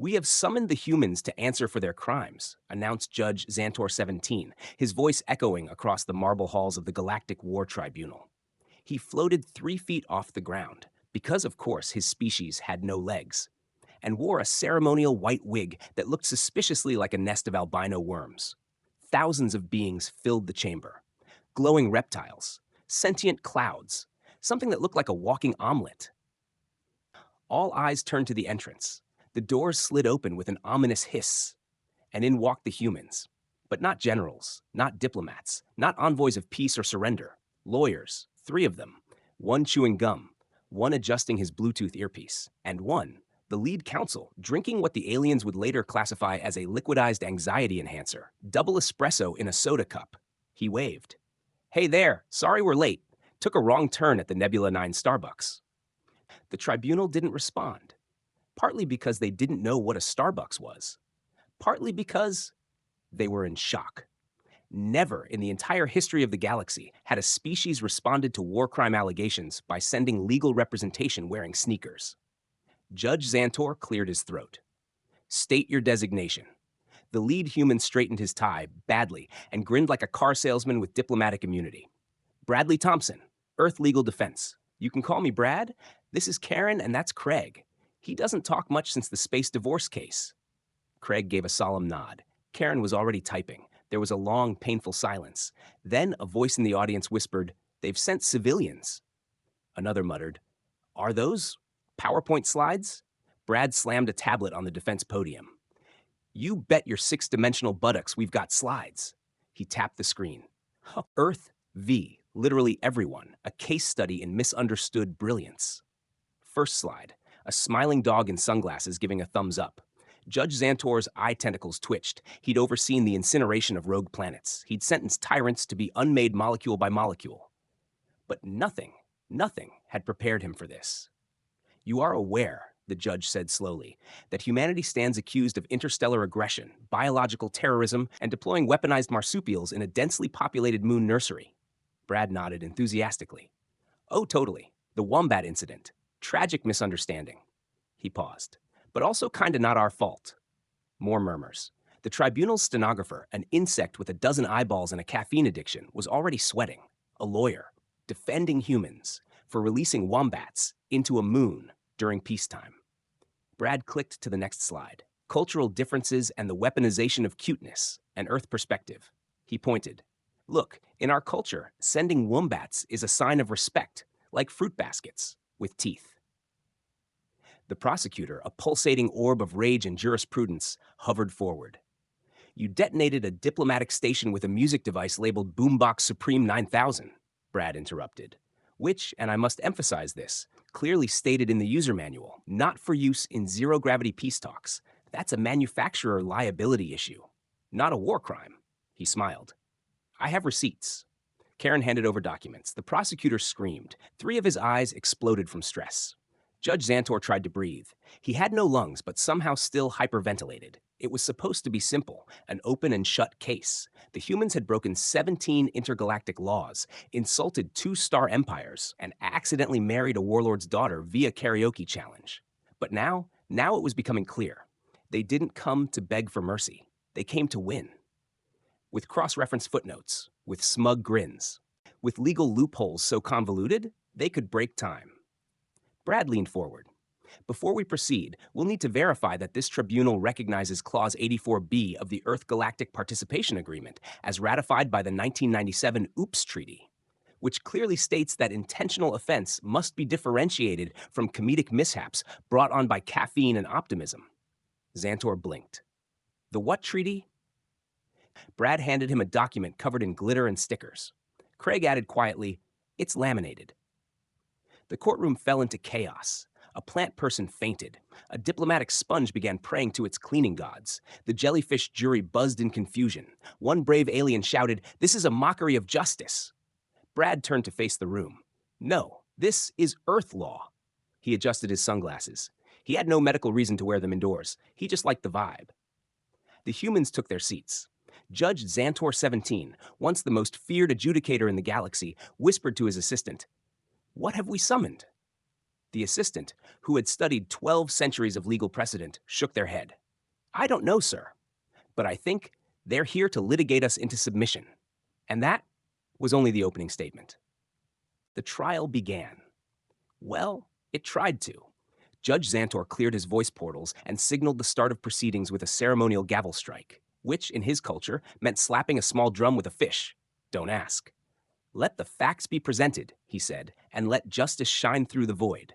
We have summoned the humans to answer for their crimes, announced Judge Xantor 17, his voice echoing across the marble halls of the Galactic War Tribunal. He floated 3 feet off the ground, because of course his species had no legs, and wore a ceremonial white wig that looked suspiciously like a nest of albino worms. Thousands of beings filled the chamber. Glowing reptiles, sentient clouds, something that looked like a walking omelet. All eyes turned to the entrance. The doors slid open with an ominous hiss, and in walked the humans. But not generals, not diplomats, not envoys of peace or surrender. Lawyers, 3 of them, one chewing gum, one adjusting his Bluetooth earpiece, and one, the lead counsel, drinking what the aliens would later classify as a liquidized anxiety enhancer, double espresso in a soda cup. He waved. "Hey there, sorry we're late. Took a wrong turn at the Nebula 9 Starbucks." The tribunal didn't respond, partly because they didn't know what a Starbucks was, partly because they were in shock. Never in the entire history of the galaxy had a species responded to war crime allegations by sending legal representation wearing sneakers. Judge Xantor cleared his throat. "State your designation." The lead human straightened his tie, badly, and grinned like a car salesman with diplomatic immunity. "Bradley Thompson, Earth Legal Defense. You can call me Brad. This is Karen, and that's Craig. He doesn't talk much since the space divorce case." Craig gave a solemn nod. Karen was already typing. There was a long, painful silence. Then a voice in the audience whispered, "They've sent civilians." Another muttered, "Are those PowerPoint slides?" Brad slammed a tablet on the defense podium. "You bet your 6-dimensional buttocks we've got slides." He tapped the screen. Earth V, literally everyone, a case study in misunderstood brilliance. First slide, a smiling dog in sunglasses giving a thumbs up. Judge Xantor's eye tentacles twitched. He'd overseen the incineration of rogue planets. He'd sentenced tyrants to be unmade molecule by molecule. But nothing had prepared him for this. "You are aware," the judge said slowly, "that humanity stands accused of interstellar aggression, biological terrorism, and deploying weaponized marsupials in a densely populated moon nursery." Brad nodded enthusiastically. "Oh, totally. The wombat incident. Tragic misunderstanding." He paused. "But also kinda not our fault." More murmurs. The tribunal's stenographer, an insect with a dozen eyeballs and a caffeine addiction, was already sweating. A lawyer, defending humans, for releasing wombats into a moon during peacetime. Brad clicked to the next slide. Cultural differences and the weaponization of cuteness, an Earth perspective. He pointed. "Look, in our culture, sending wombats is a sign of respect, like fruit baskets, with teeth." The prosecutor, a pulsating orb of rage and jurisprudence, hovered forward. "You detonated a diplomatic station with a music device labeled Boombox Supreme 9000, Brad interrupted. "Which, and I must emphasize this, clearly stated in the user manual, not for use in zero-gravity peace talks. That's a manufacturer liability issue, not a war crime." He smiled. "I have receipts." Karen handed over documents. The prosecutor screamed. 3 of his eyes exploded from stress. Judge Xantor tried to breathe. He had no lungs, but somehow still hyperventilated. It was supposed to be simple, an open and shut case. The humans had broken 17 intergalactic laws, insulted 2-star empires, and accidentally married a warlord's daughter via karaoke challenge. But now it was becoming clear. They didn't come to beg for mercy. They came to win. With cross-reference footnotes, with smug grins, with legal loopholes so convoluted, they could break time. Brad leaned forward. "Before we proceed, we'll need to verify that this tribunal recognizes Clause 84B of the Earth Galactic Participation Agreement as ratified by the 1997 OOPS Treaty, which clearly states that intentional offense must be differentiated from comedic mishaps brought on by caffeine and optimism." Xantor blinked. "The what treaty?" Brad handed him a document covered in glitter and stickers. Craig added quietly, "It's laminated." The courtroom fell into chaos. A plant person fainted. A diplomatic sponge began praying to its cleaning gods. The jellyfish jury buzzed in confusion. One brave alien shouted, "This is a mockery of justice." Brad turned to face the room. "No, this is Earth law." He adjusted his sunglasses. He had no medical reason to wear them indoors. He just liked the vibe. The humans took their seats. Judge Xantor 17, once the most feared adjudicator in the galaxy, whispered to his assistant, "What have we summoned?" The assistant, who had studied 12 centuries of legal precedent, shook their head. I don't know, sir, but I think they're here to litigate us into submission. And that was only the opening statement. The trial began. Well, it tried to. Judge Xantor cleared his voice portals and signaled the start of proceedings with a ceremonial gavel strike, which, in his culture, meant slapping a small drum with a fish. Don't ask. Let the facts be presented, he said, and let justice shine through the void.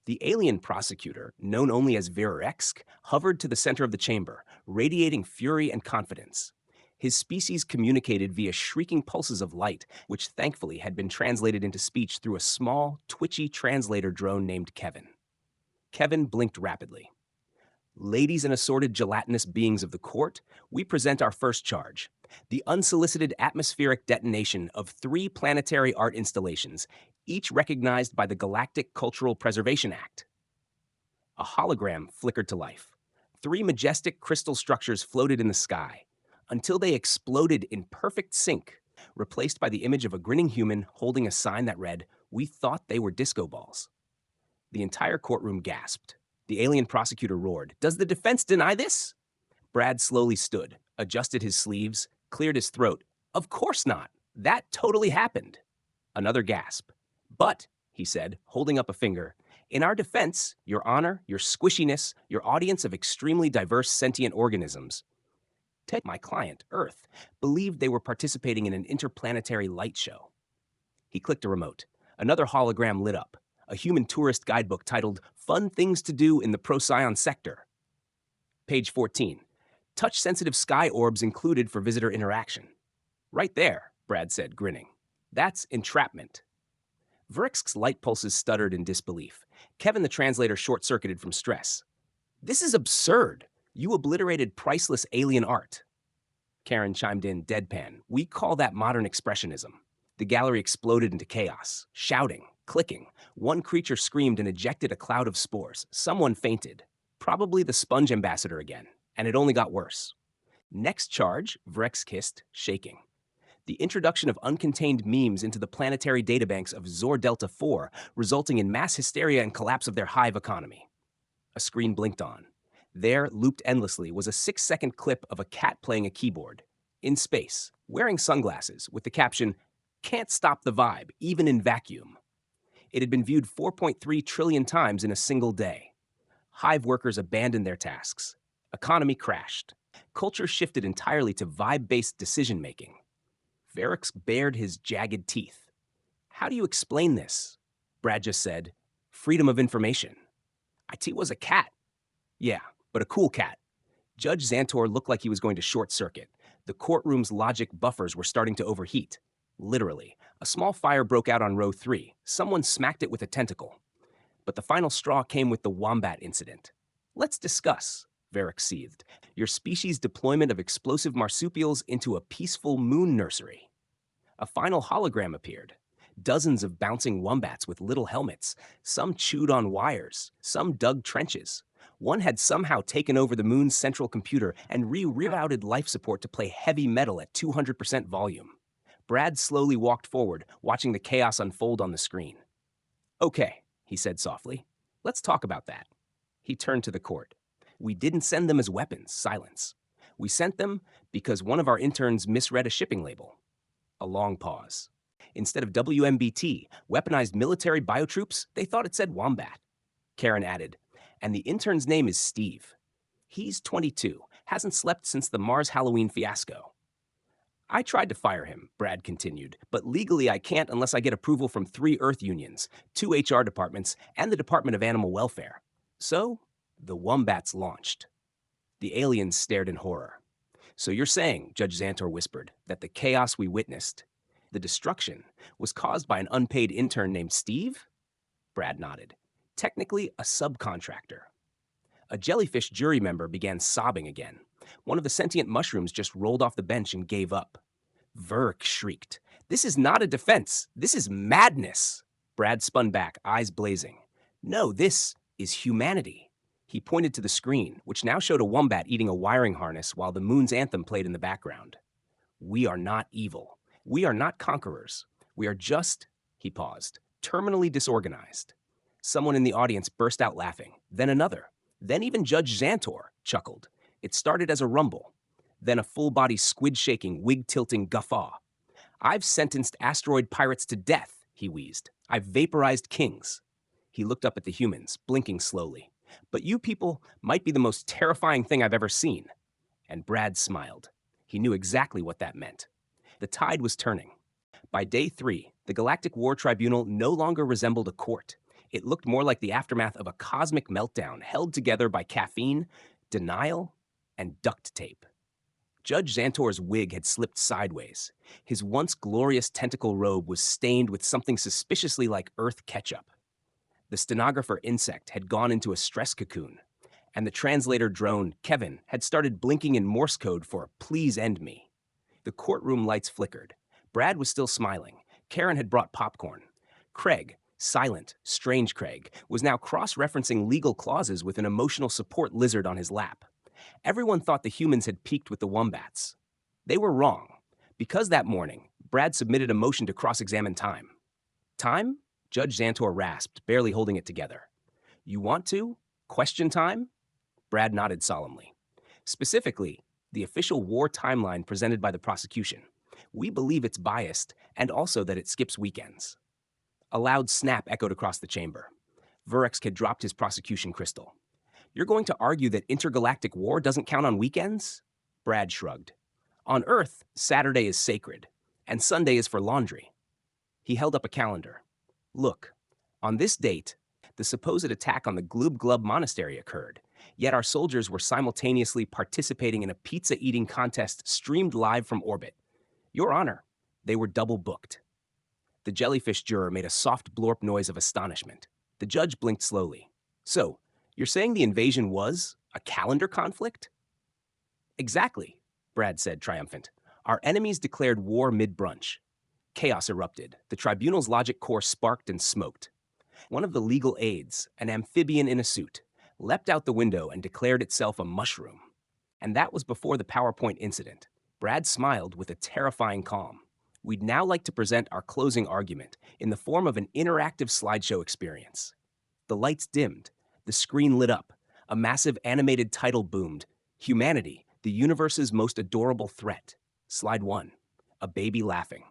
The alien prosecutor, known only as Verexk, hovered to the center of the chamber, radiating fury and confidence. His species communicated via shrieking pulses of light, which thankfully had been translated into speech through a small, twitchy translator drone named Kevin. Kevin blinked rapidly. Ladies and assorted gelatinous beings of the court, we present our first charge. The unsolicited atmospheric detonation of 3 planetary art installations, each recognized by the Galactic Cultural Preservation Act. A hologram flickered to life. 3 majestic crystal structures floated in the sky, until they exploded in perfect sync, replaced by the image of a grinning human holding a sign that read, "We thought they were disco balls." The entire courtroom gasped. The alien prosecutor roared, "Does the defense deny this?" Brad slowly stood, adjusted his sleeves, cleared his throat. "Of course not. That totally happened." Another gasp. "But," he said, holding up a finger, "in our defense, Your Honor, your squishiness, your audience of extremely diverse sentient organisms, my client, Earth, believed they were participating in an interplanetary light show." He clicked a remote. Another hologram lit up, a human tourist guidebook titled Fun Things to Do in the Procyon Sector. Page 14. Touch-sensitive sky orbs included for visitor interaction. "Right there," Brad said, grinning. "That's entrapment." Verexk's light pulses stuttered in disbelief. Kevin the translator short-circuited from stress. "This is absurd. You obliterated priceless alien art." Karen chimed in deadpan. "We call that modern expressionism." The gallery exploded into chaos, shouting, clicking. One creature screamed and ejected a cloud of spores. Someone fainted. Probably the sponge ambassador again, and it only got worse. "Next charge," Verexk hissed, shaking. "The introduction of uncontained memes into the planetary databanks of Zor Delta 4, resulting in mass hysteria and collapse of their hive economy." A screen blinked on. There, looped endlessly, was a 6-second clip of a cat playing a keyboard. In space, wearing sunglasses, with the caption, "Can't stop the vibe, even in vacuum." It had been viewed 4.3 trillion times in a single day. Hive workers abandoned their tasks. Economy crashed. Culture shifted entirely to vibe-based decision-making. Verexk bared his jagged teeth. "How do you explain this?" Brad just said, "Freedom of information." "It was a cat." "Yeah, but a cool cat." Judge Xantor looked like he was going to short-circuit. The courtroom's logic buffers were starting to overheat. Literally, a small fire broke out on row 3. Someone smacked it with a tentacle. But the final straw came with the wombat incident. "Let's discuss," Verexk seethed, "your species' deployment of explosive marsupials into a peaceful moon nursery." A final hologram appeared. Dozens of bouncing wombats with little helmets. Some chewed on wires. Some dug trenches. One had somehow taken over the moon's central computer and rerouted life support to play heavy metal at 200% volume. Brad slowly walked forward, watching the chaos unfold on the screen. "Okay," he said softly. "Let's talk about that." He turned to the court. "We didn't send them as weapons, silence. We sent them because one of our interns misread a shipping label." A long pause. Instead of WMBT, weaponized military biotroops, they thought it said wombat. Karen added, "And the intern's name is Steve. He's 22, hasn't slept since the Mars Halloween fiasco." "I tried to fire him," Brad continued, "but legally I can't unless I get approval from 3 Earth unions, 2 HR departments, and the Department of Animal Welfare." So, the wombats launched. The aliens stared in horror. "So you're saying," Judge Xantor whispered, "that the chaos we witnessed, the destruction, was caused by an unpaid intern named Steve?" Brad nodded. "Technically, a subcontractor." A jellyfish jury member began sobbing again. One of the sentient mushrooms just rolled off the bench and gave up. Verk shrieked, "This is not a defense. This is madness." Brad spun back, eyes blazing. "No, this is humanity." He pointed to the screen, which now showed a wombat eating a wiring harness while the moon's anthem played in the background. "We are not evil. We are not conquerors. We are just," he paused, "terminally disorganized." Someone in the audience burst out laughing, then another. Then even Judge Xantor chuckled. It started as a rumble, then a full-body squid-shaking, wig-tilting guffaw. "I've sentenced asteroid pirates to death," he wheezed. "I've vaporized kings." He looked up at the humans, blinking slowly. "But you people might be the most terrifying thing I've ever seen." And Brad smiled. He knew exactly what that meant. The tide was turning. By day 3, the Galactic War Tribunal no longer resembled a court. It looked more like the aftermath of a cosmic meltdown held together by caffeine, denial, and duct tape. Judge Xantor's wig had slipped sideways. His once glorious tentacle robe was stained with something suspiciously like Earth ketchup. The stenographer insect had gone into a stress cocoon, and the translator drone, Kevin, had started blinking in Morse code for "please end me." The courtroom lights flickered. Brad was still smiling. Karen had brought popcorn. Craig, silent, strange Craig, was now cross-referencing legal clauses with an emotional support lizard on his lap. Everyone thought the humans had peaked with the wombats. They were wrong. Because that morning, Brad submitted a motion to cross-examine Time. "Time?" Judge Xantor rasped, barely holding it together. "You want to? Question Time?" Brad nodded solemnly. "Specifically, the official war timeline presented by the prosecution. We believe it's biased, and also that it skips weekends." A loud snap echoed across the chamber. Vurex had dropped his prosecution crystal. "You're going to argue that intergalactic war doesn't count on weekends?" Brad shrugged. "On Earth, Saturday is sacred, and Sunday is for laundry." He held up a calendar. "Look, on this date, the supposed attack on the Gloob Glub Monastery occurred, yet our soldiers were simultaneously participating in a pizza-eating contest streamed live from orbit. Your Honor, they were double booked." The jellyfish juror made a soft blorp noise of astonishment. The judge blinked slowly. "So, you're saying the invasion was a calendar conflict?" "Exactly," Brad said, triumphant. "Our enemies declared war mid-brunch. Chaos erupted. The tribunal's logic core sparked and smoked. One of the legal aides, an amphibian in a suit, leapt out the window and declared itself a mushroom. And that was before the PowerPoint incident." Brad smiled with a terrifying calm. "We'd now like to present our closing argument in the form of an interactive slideshow experience." The lights dimmed. The screen lit up. A massive animated title boomed. "Humanity, the universe's most adorable threat." Slide 1, a baby laughing.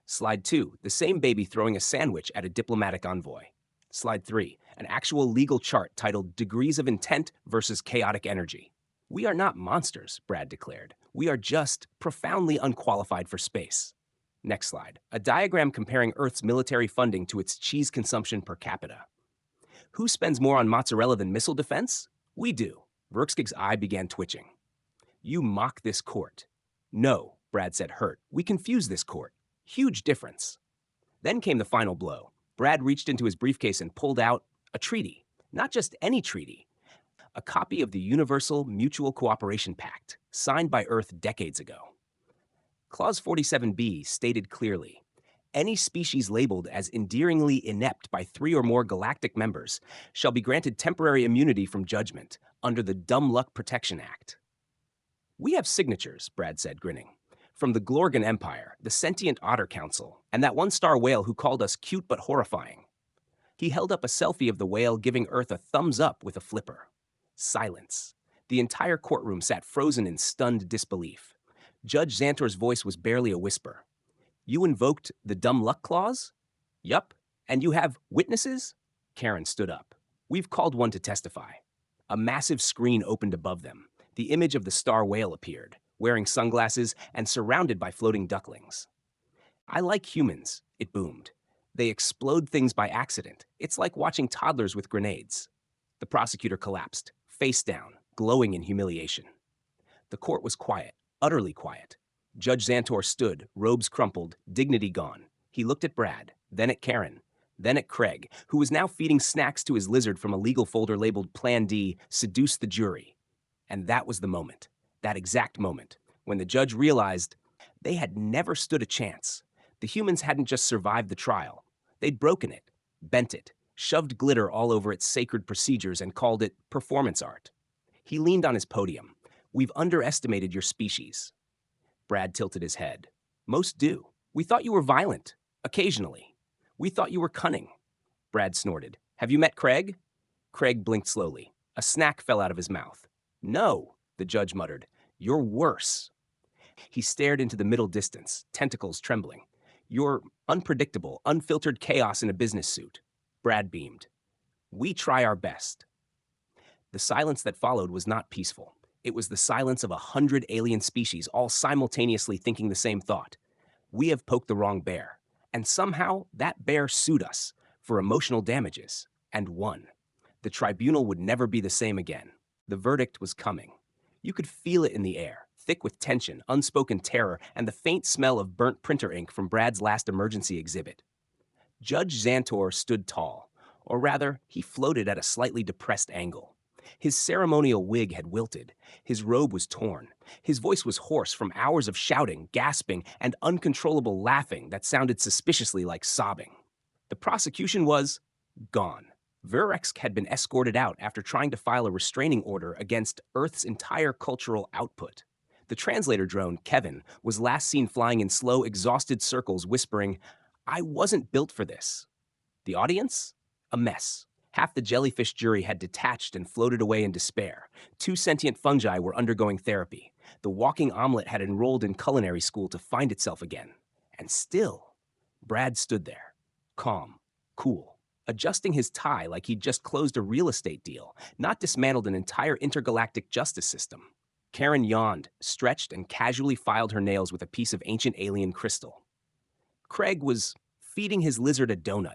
Slide 2, the same baby throwing a sandwich at a diplomatic envoy. Slide 3, an actual legal chart titled "Degrees of Intent versus Chaotic Energy." "We are not monsters," Brad declared. "We are just profoundly unqualified for space." Next slide, a diagram comparing Earth's military funding to its cheese consumption per capita. "Who spends more on mozzarella than missile defense? We do." Verkskig's eye began twitching. "You mock this court." "No," Brad said, hurt. "We confuse this court. Huge difference." Then came the final blow. Brad reached into his briefcase and pulled out a treaty. Not just any treaty. A copy of the Universal Mutual Cooperation Pact, signed by Earth decades ago. Clause 47B stated clearly, "Any species labeled as endearingly inept by 3 or more galactic members shall be granted temporary immunity from judgment under the Dumb Luck Protection Act." "We have signatures," Brad said, grinning. "From the Glorgan Empire, the Sentient Otter Council, and that one-star whale who called us cute but horrifying." He held up a selfie of the whale giving Earth a thumbs up with a flipper. Silence. The entire courtroom sat frozen in stunned disbelief. Judge Xantor's voice was barely a whisper. "You invoked the dumb luck clause?" "Yup. And you have witnesses?" Karen stood up. "We've called one to testify." A massive screen opened above them. The image of the star whale appeared, wearing sunglasses and surrounded by floating ducklings. "I like humans," it boomed. "They explode things by accident. It's like watching toddlers with grenades." The prosecutor collapsed, face down, glowing in humiliation. The court was quiet, utterly quiet. Judge Xantor stood, robes crumpled, dignity gone. He looked at Brad, then at Karen, then at Craig, who was now feeding snacks to his lizard from a legal folder labeled Plan D, "Seduce the Jury." And that was the moment, that exact moment, when the judge realized they had never stood a chance. The humans hadn't just survived the trial. They'd broken it, bent it, shoved glitter all over its sacred procedures and called it performance art. He leaned on his podium. "We've underestimated your species." Brad tilted his head. "Most do. We thought you were violent, occasionally. We thought you were cunning." Brad snorted. Have you met Craig? Craig blinked slowly. A snack fell out of his mouth. No, the judge muttered. You're worse. He stared into the middle distance, tentacles trembling. You're unpredictable, unfiltered chaos in a business suit. Brad beamed. We try our best. The silence that followed was not peaceful. It was the silence of 100 alien species all simultaneously thinking the same thought. We have poked the wrong bear, and somehow that bear sued us for emotional damages, and won. The tribunal would never be the same again. The verdict was coming. You could feel it in the air, thick with tension, unspoken terror, and the faint smell of burnt printer ink from Brad's last emergency exhibit. Judge Xantor stood tall, or rather, he floated at a slightly depressed angle. His ceremonial wig had wilted. His robe was torn. His voice was hoarse from hours of shouting, gasping, and uncontrollable laughing that sounded suspiciously like sobbing. The prosecution was gone. Vurex had been escorted out after trying to file a restraining order against Earth's entire cultural output. The translator drone, Kevin, was last seen flying in slow, exhausted circles, whispering, "I wasn't built for this." The audience? A mess. Half the jellyfish jury had detached and floated away in despair. 2 sentient fungi were undergoing therapy. The walking omelet had enrolled in culinary school to find itself again. And still, Brad stood there, calm, cool, adjusting his tie like he'd just closed a real estate deal, not dismantled an entire intergalactic justice system. Karen yawned, stretched, and casually filed her nails with a piece of ancient alien crystal. Craig was feeding his lizard a donut.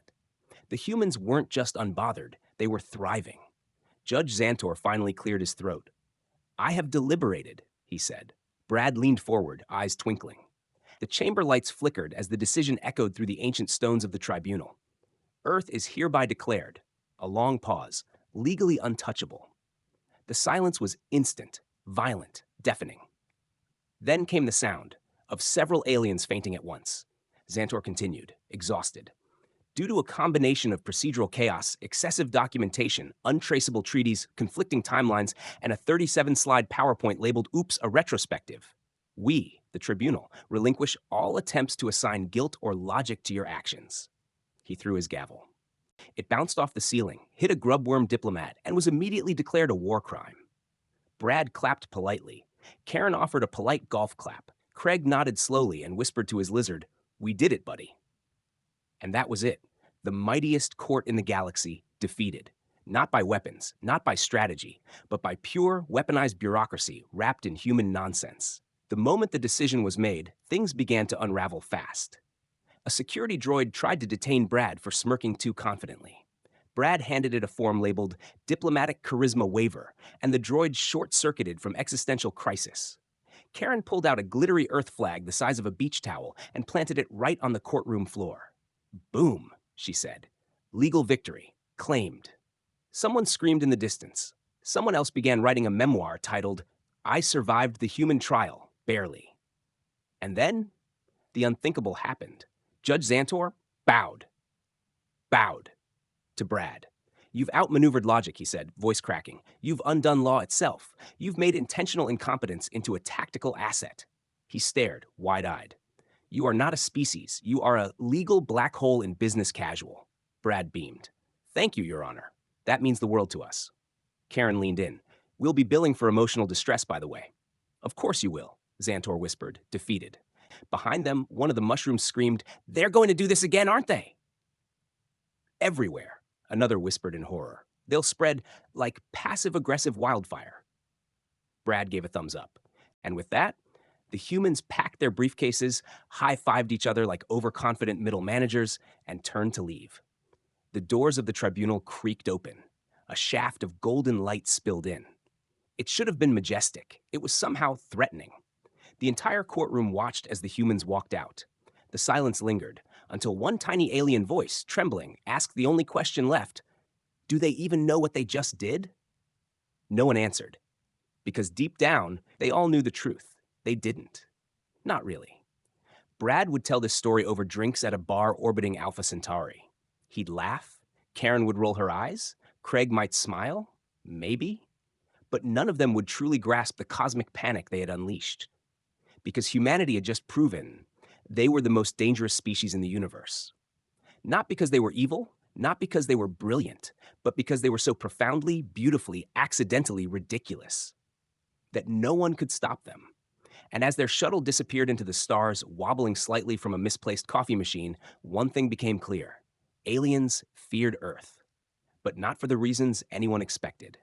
The humans weren't just unbothered, they were thriving. Judge Xantor finally cleared his throat. I have deliberated, he said. Brad leaned forward, eyes twinkling. The chamber lights flickered as the decision echoed through the ancient stones of the tribunal. Earth is hereby declared, a long pause, legally untouchable. The silence was instant, violent, deafening. Then came the sound of several aliens fainting at once. Xantor continued, exhausted. Due to a combination of procedural chaos, excessive documentation, untraceable treaties, conflicting timelines, and a 37-slide PowerPoint labeled Oops, a retrospective, we, the tribunal, relinquish all attempts to assign guilt or logic to your actions. He threw his gavel. It bounced off the ceiling, hit a grubworm diplomat, and was immediately declared a war crime. Brad clapped politely. Karen offered a polite golf clap. Craig nodded slowly and whispered to his lizard, "We did it, buddy." And that was it. The mightiest court in the galaxy defeated. Not by weapons, not by strategy, but by pure, weaponized bureaucracy wrapped in human nonsense. The moment the decision was made, things began to unravel fast. A security droid tried to detain Brad for smirking too confidently. Brad handed it a form labeled Diplomatic Charisma Waiver, and the droid short-circuited from existential crisis. Karen pulled out a glittery Earth flag the size of a beach towel and planted it right on the courtroom floor. Boom, she said. Legal victory. Claimed. Someone screamed in the distance. Someone else began writing a memoir titled, I Survived the Human Trial, Barely. And then, the unthinkable happened. Judge Xantor bowed to Brad. You've outmaneuvered logic, he said, voice cracking. You've undone law itself. You've made intentional incompetence into a tactical asset. He stared, wide-eyed. You are not a species. You are a legal black hole in business casual. Brad beamed. Thank you, Your Honor. That means the world to us. Karen leaned in. We'll be billing for emotional distress, by the way. Of course you will, Xantor whispered, defeated. Behind them, one of the mushrooms screamed, They're going to do this again, aren't they? Everywhere, another whispered in horror. They'll spread like passive-aggressive wildfire. Brad gave a thumbs up. And with that, the humans packed their briefcases, high-fived each other like overconfident middle managers, and turned to leave. The doors of the tribunal creaked open. A shaft of golden light spilled in. It should have been majestic. It was somehow threatening. The entire courtroom watched as the humans walked out. The silence lingered, until one tiny alien voice, trembling, asked the only question left, Do they even know what they just did? No one answered, because deep down, they all knew the truth. They didn't. Not really. Brad would tell this story over drinks at a bar orbiting Alpha Centauri. He'd laugh, Karen would roll her eyes, Craig might smile, maybe, but none of them would truly grasp the cosmic panic they had unleashed. Because humanity had just proven they were the most dangerous species in the universe. Not because they were evil, not because they were brilliant, but because they were so profoundly, beautifully, accidentally ridiculous that no one could stop them. And as their shuttle disappeared into the stars, wobbling slightly from a misplaced coffee machine, one thing became clear. Aliens feared Earth, but not for the reasons anyone expected.